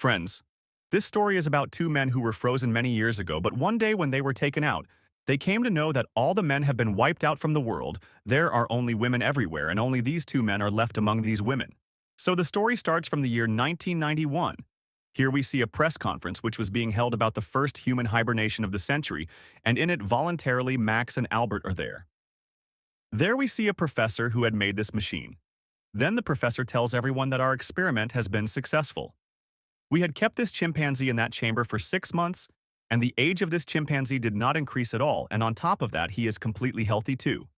Friends, this story is about two men who were frozen many years ago, but one day when they were taken out, they came to know that all the men have been wiped out from the world. There are only women everywhere, and only these two men are left among these women. So the story starts from the year 1991. Here we see a press conference which was being held about the first human hibernation of the century, and in it voluntarily Max and Albert are there. There we see a professor who had made this machine. Then the professor tells everyone that our experiment has been successful. We had kept this chimpanzee in that chamber for 6 months, and the age of this chimpanzee did not increase at all, and on top of that, he is completely healthy too.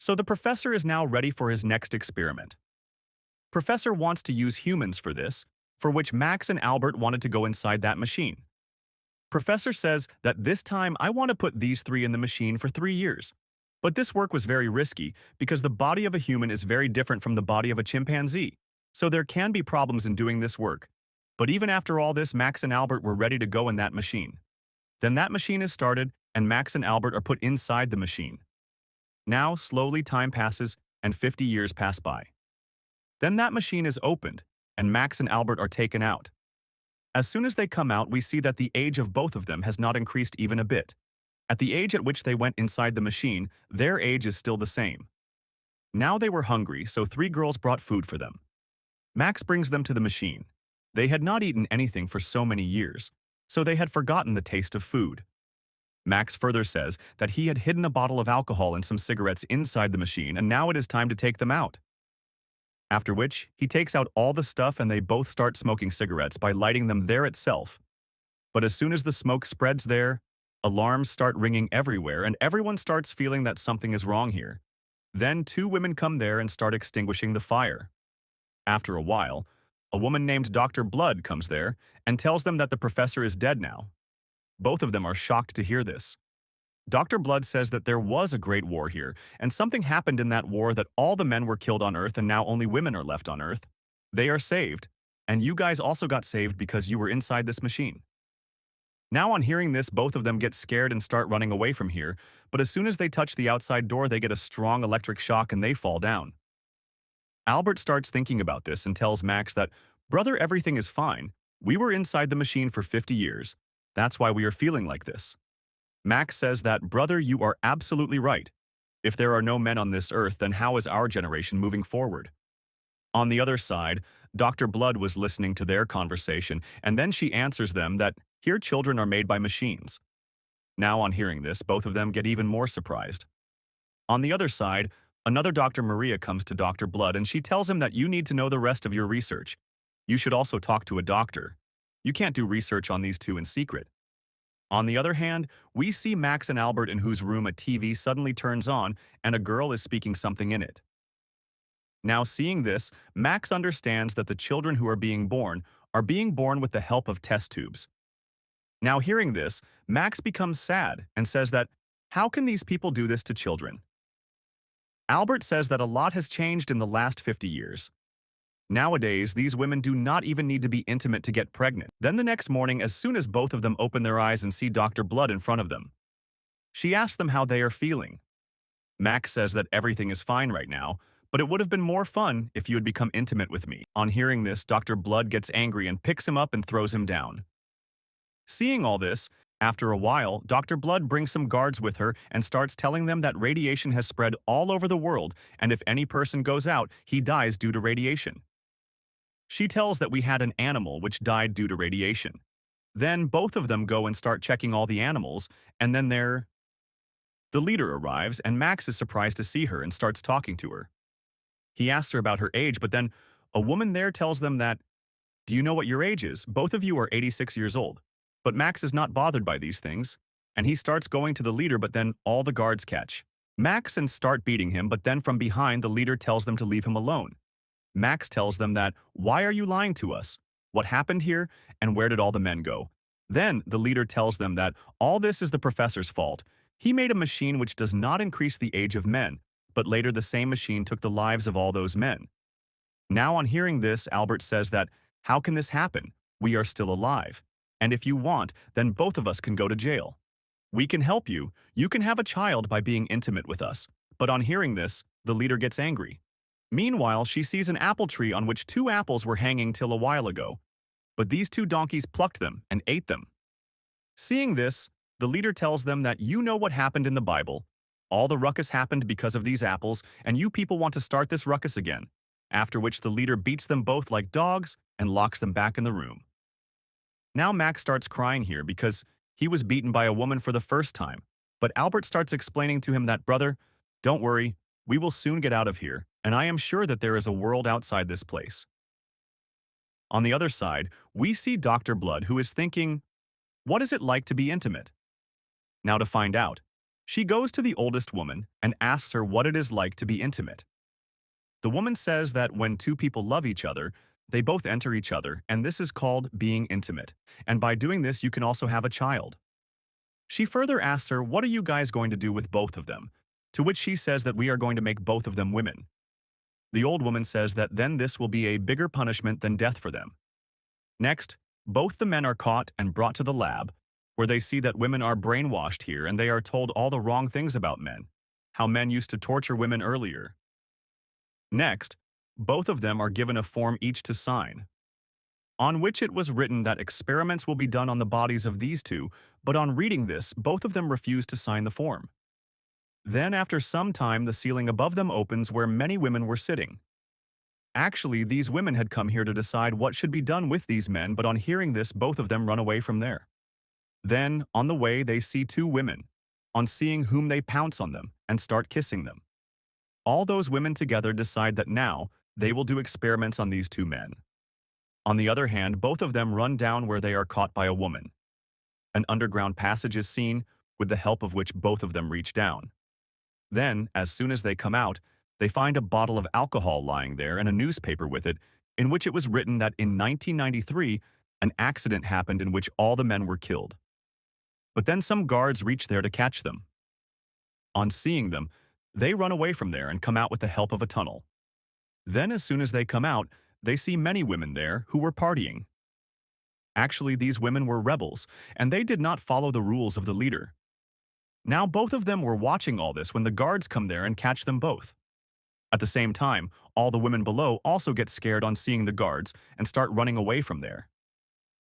So the professor is now ready for his next experiment. Professor wants to use humans for this, for which Max and Albert wanted to go inside that machine. Professor says that this time I want to put these three in the machine for 3 years. But this work was very risky because the body of a human is very different from the body of a chimpanzee, so there can be problems in doing this work. But even after all this, Max and Albert were ready to go in that machine. Then that machine is started, and Max and Albert are put inside the machine. Now, slowly time passes, and 50 years pass by. Then that machine is opened, and Max and Albert are taken out. As soon as they come out, we see that the age of both of them has not increased even a bit. At the age at which they went inside the machine, their age is still the same. Now they were hungry, so 3 girls brought food for them. Max brings them to the machine. They had not eaten anything for so many years, so they had forgotten the taste of food. Max further says that he had hidden a bottle of alcohol and some cigarettes inside the machine, and now it is time to take them out. After which, he takes out all the stuff and they both start smoking cigarettes by lighting them there itself. But as soon as the smoke spreads there, alarms start ringing everywhere and everyone starts feeling that something is wrong here. Then 2 women come there and start extinguishing the fire. After a while, a woman named Dr. Blood comes there and tells them that the professor is dead now. Both of them are shocked to hear this. Dr. Blood says that there was a great war here, and something happened in that war that all the men were killed on Earth and now only women are left on Earth. They are saved, and you guys also got saved because you were inside this machine. Now on hearing this, both of them get scared and start running away from here, but as soon as they touch the outside door, they get a strong electric shock and they fall down. Albert starts thinking about this and tells Max that, "Brother, everything is fine. We were inside the machine for 50 years. That's why we are feeling like this." Max says that, "Brother, you are absolutely right. If there are no men on this earth, then how is our generation moving forward?" On the other side, Dr. Blood was listening to their conversation, and then she answers them that here children are made by machines. Now on hearing this, both of them get even more surprised. On the other side, another Dr. Maria comes to Dr. Blood and she tells him that you need to know the rest of your research. You should also talk to a doctor. You can't do research on these two in secret. On the other hand, we see Max and Albert in whose room a TV suddenly turns on and a girl is speaking something in it. Now seeing this, Max understands that the children who are being born with the help of test tubes. Now hearing this, Max becomes sad and says that, how can these people do this to children? Albert says that a lot has changed in the last 50 years. Nowadays, these women do not even need to be intimate to get pregnant. Then the next morning, as soon as both of them open their eyes and see Dr. Blood in front of them, she asks them how they are feeling. Max says that everything is fine right now, but it would have been more fun if you had become intimate with me. On hearing this, Dr. Blood gets angry and picks him up and throws him down. Seeing all this, after a while, Dr. Blood brings some guards with her and starts telling them that radiation has spread all over the world, and if any person goes out, he dies due to radiation. She tells that we had an animal which died due to radiation. Then both of them go and start checking all the animals, and then the leader arrives, and Max is surprised to see her and starts talking to her. He asks her about her age, but then a woman there tells them that, "Do you know what your age is? Both of you are 86 years old." But Max is not bothered by these things, and he starts going to the leader, but then all the guards catch Max and start beating him, but then from behind the leader tells them to leave him alone. Max tells them that, "Why are you lying to us? What happened here, and where did all the men go?" Then the leader tells them that all this is the professor's fault. He made a machine which does not increase the age of men, but later the same machine took the lives of all those men. Now on hearing this, Albert says that, "How can this happen? We are still alive. And if you want, then both of us can go to jail. We can help you. You can have a child by being intimate with us." But on hearing this, the leader gets angry. Meanwhile, she sees an apple tree on which 2 apples were hanging till a while ago. but these two donkeys plucked them and ate them. Seeing this, the leader tells them that you know what happened in the Bible. All the ruckus happened because of these apples, and you people want to start this ruckus again. After which the leader beats them both like dogs and locks them back in the room. Now Max starts crying here because he was beaten by a woman for the first time, but Albert starts explaining to him that, brother, don't worry, we will soon get out of here, and I am sure that there is a world outside this place. On the other side, we see Dr. Blood, who is thinking, what is it like to be intimate? Now to find out, she goes to the oldest woman and asks her what it is like to be intimate. The woman says that when two people love each other, they both enter each other, and this is called being intimate, and by doing this you can also have a child. She further asks her, what are you guys going to do with both of them? To which she says that we are going to make both of them women. The old woman says that then this will be a bigger punishment than death for them. Next, both the men are caught and brought to the lab, where they see that women are brainwashed here and they are told all the wrong things about men, how men used to torture women earlier. Next, both of them are given a form each to sign, on which it was written that experiments will be done on the bodies of these two, but on reading this, both of them refuse to sign the form. Then after some time, the ceiling above them opens where many women were sitting. Actually, these women had come here to decide what should be done with these men, but on hearing this, both of them run away from there. Then, on the way, they see two women. On seeing whom, they pounce on them and start kissing them. All those women together decide that now they will do experiments on these two men. On the other hand, both of them run down where they are caught by a woman. An underground passage is seen, with the help of which both of them reach down. Then, as soon as they come out, they find a bottle of alcohol lying there and a newspaper with it, in which it was written that in 1993, an accident happened in which all the men were killed. But then some guards reach there to catch them. On seeing them, they run away from there and come out with the help of a tunnel. Then as soon as they come out, they see many women there who were partying. Actually, these women were rebels, and they did not follow the rules of the leader. Now both of them were watching all this when the guards come there and catch them both. At the same time, all the women below also get scared on seeing the guards and start running away from there.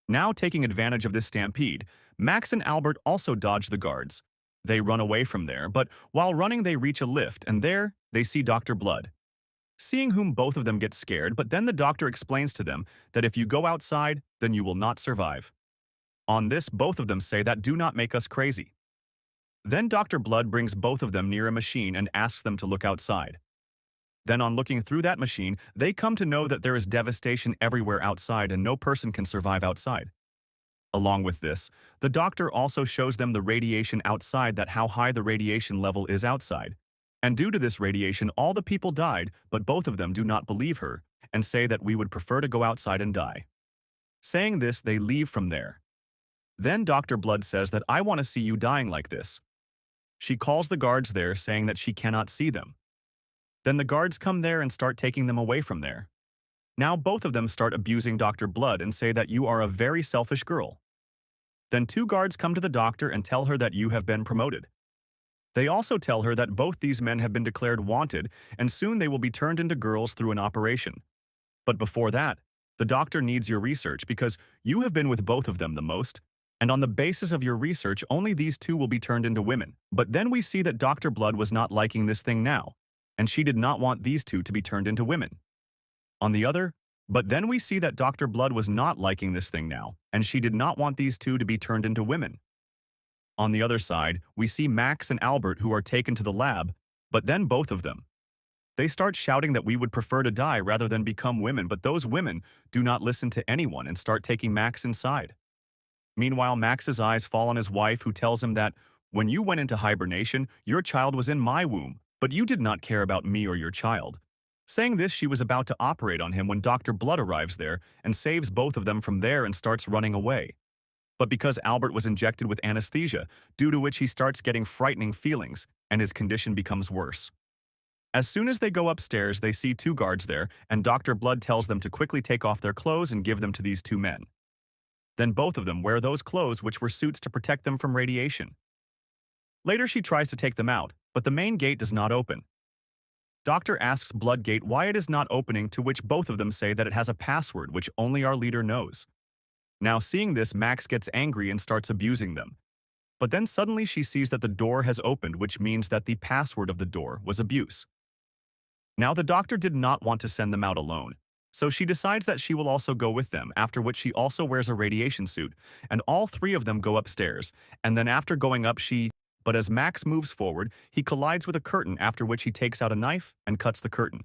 Now taking advantage of this stampede, Max and Albert also dodge the guards. They run away from there, but while running they reach a lift, and there they see Dr. Blood. Seeing whom, both of them get scared, but then the doctor explains to them that if you go outside, then you will not survive. On this, both of them say that do not make us crazy. Then Dr. Blood brings both of them near a machine and asks them to look outside. Then on looking through that machine, they come to know that there is devastation everywhere outside and no person can survive outside. Along with this, the doctor also shows them the radiation outside, that how high the radiation level is outside. And due to this radiation, all the people died, but both of them do not believe her and say that we would prefer to go outside and die. Saying this, they leave from there. Then Dr. Blood says that I want to see you dying like this. She calls the guards there, saying that she cannot see them. Then the guards come there and start taking them away from there. Now both of them start abusing Dr. Blood and say that you are a very selfish girl. Then two guards come to the doctor and tell her that you have been promoted. They also tell her that both these men have been declared wanted and soon they will be turned into girls through an operation. But before that, the doctor needs your research because you have been with both of them the most, and on the basis of your research, only these two will be turned into women. But then we see that Dr. Blood was not liking this thing now, and she did not want these two to be turned into women. But then we see that Dr. Blood was not liking this thing now, and she did not want these two to be turned into women. On the other side, we see Max and Albert, who are taken to the lab, but then both of them. They start shouting that we would prefer to die rather than become women, but those women do not listen to anyone and start taking Max inside. Meanwhile, Max's eyes fall on his wife, who tells him that when you went into hibernation, your child was in my womb, but you did not care about me or your child. Saying this, she was about to operate on him when Dr. Blood arrives there and saves both of them from there and starts running away. But because Albert was injected with anesthesia, due to which he starts getting frightening feelings, and his condition becomes worse. As soon as they go upstairs, they see two guards there, and Dr. Blood tells them to quickly take off their clothes and give them to these two men. Then both of them wear those clothes, which were suits to protect them from radiation. Later she tries to take them out, but the main gate does not open. Doctor asks Bloodgate why it is not opening, to which both of them say that it has a password which only our leader knows. Now, seeing this, Max gets angry and starts abusing them. But then suddenly she sees that the door has opened, which means that the password of the door was abuse. Now, the doctor did not want to send them out alone, so she decides that she will also go with them, after which she also wears a radiation suit, and all three of them go upstairs, and then after going up but as Max moves forward, he collides with a curtain, after which he takes out a knife and cuts the curtain.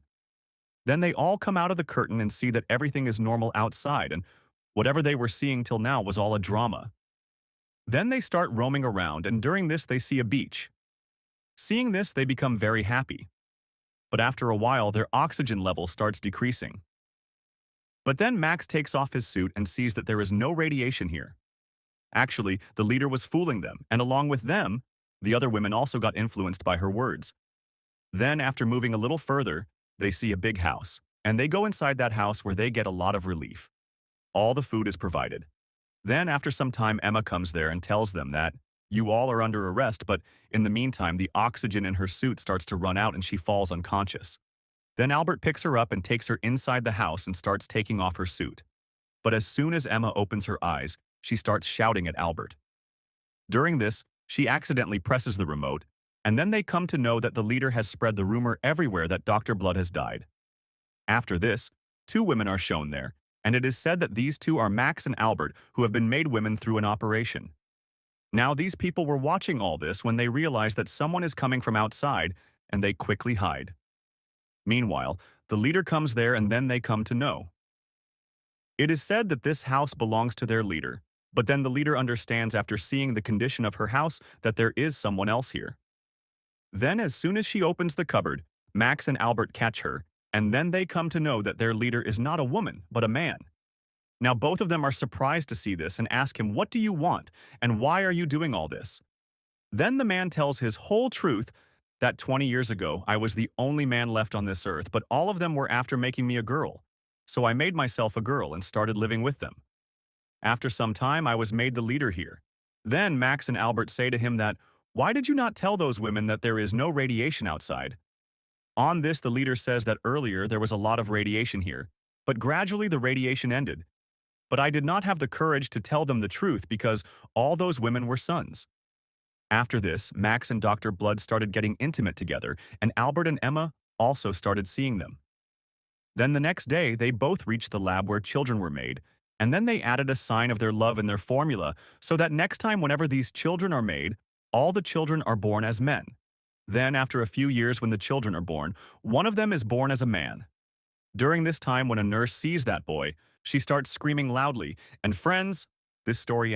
Then they all come out of the curtain and see that everything is normal outside, and whatever they were seeing till now was all a drama. Then they start roaming around, and during this they see a beach. Seeing this, they become very happy. But after a while, their oxygen level starts decreasing. But then Max takes off his suit and sees that there is no radiation here. Actually, the leader was fooling them, and along with them, the other women also got influenced by her words. Then, after moving a little further, they see a big house, and they go inside that house where they get a lot of relief. All the food is provided. Then, after some time, Emma comes there and tells them that you all are under arrest, but in the meantime, the oxygen in her suit starts to run out and she falls unconscious. Then Albert picks her up and takes her inside the house and starts taking off her suit. But as soon as Emma opens her eyes, she starts shouting at Albert. During this, she accidentally presses the remote, and then they come to know that the leader has spread the rumor everywhere that Dr. Blood has died. After this, two women are shown there, and it is said that these two are Max and Albert, who have been made women through an operation. Now these people were watching all this when they realize that someone is coming from outside, and they quickly hide. Meanwhile, the leader comes there and then they come to know. It is said that this house belongs to their leader, but then the leader understands after seeing the condition of her house that there is someone else here. Then as soon as she opens the cupboard, Max and Albert catch her, and then they come to know that their leader is not a woman, but a man. Now both of them are surprised to see this and ask him, "What do you want, and why are you doing all this?" Then the man tells his whole truth, that 20 years ago I was the only man left on this earth, but all of them were after making me a girl. So I made myself a girl and started living with them. After some time, I was made the leader here. Then Max and Albert say to him that, "Why did you not tell those women that there is no radiation outside?" On this, the leader says that earlier there was a lot of radiation here, but gradually the radiation ended. But I did not have the courage to tell them the truth because all those women were sons. After this, Max and Dr. Blood started getting intimate together, and Albert and Emma also started seeing them. Then the next day, they both reached the lab where children were made, and then they added a sign of their love in their formula so that next time whenever these children are made, all the children are born as men. Then, after a few years when the children are born, one of them is born as a man. During this time, when a nurse sees that boy, she starts screaming loudly, and friends, this story